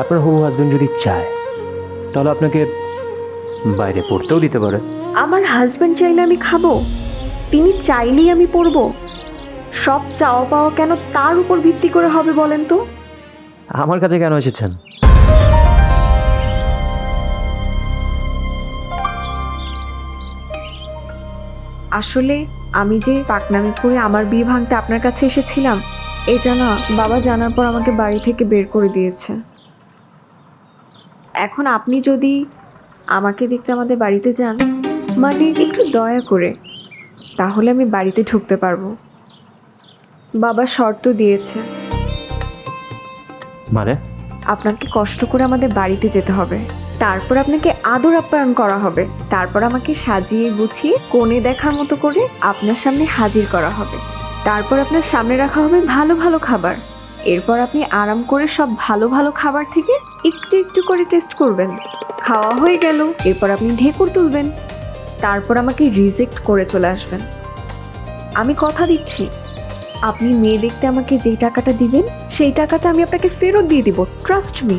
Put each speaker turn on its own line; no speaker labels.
আপনার হবু হাজবেন্ড যদি চায় তাহলে আপনাকে বাইরে পড়তেও দিতে পারে।
আমার হাজবেন্ড চাইলে আমি খাবো, তিনি চাইলেই আমি পড়বো? সব চাওয়া পাওয়া কেন তার উপর ভিত্তি করে হবে বলেন তো?
আমার কাছে কেন এসেছেন?
আসলে আমি যে পাকনামি করে আমার বিয়ে ভাঙতে আপনার কাছে এসেছিলাম, এটা না বাবা জানার পর আমাকে বাড়ি থেকে বের করে দিয়েছে। এখন আপনি যদি আমাকে দেখতে আমাদের বাড়িতে যান, মানে একটু দয়া করে, তাহলে আমি বাড়িতে ঢুকতে পারবো। বাবা শর্ত দিয়েছে,
মানে?
আপনাকে কষ্ট করে আমাদের বাড়িতে যেতে হবে, তারপর আপনাকে আদর আপ্যায়ন করা হবে, তারপর আমাকে সাজিয়ে গুছিয়ে কোণে দেখার মতো করে আপনার সামনে হাজির করা হবে, তারপর আপনার সামনে রাখা হবে ভালো ভালো খাবার, এরপর আপনি আরাম করে সব ভালো ভালো খাবার থেকে একটু একটু করে টেস্ট করবেন। খাওয়া হয়ে গেল, এরপর আপনি ঢেকুর তুলবেন, তারপর আমাকে রিজেক্ট করে চলে আসবেন। আমি কথা দিচ্ছি, আপনি মেয়ে দেখতে আমাকে যেই টাকাটা দিবেন সেই টাকাটা আমি আপনাকে ফেরত দিয়ে দিব, ট্রাস্ট মি।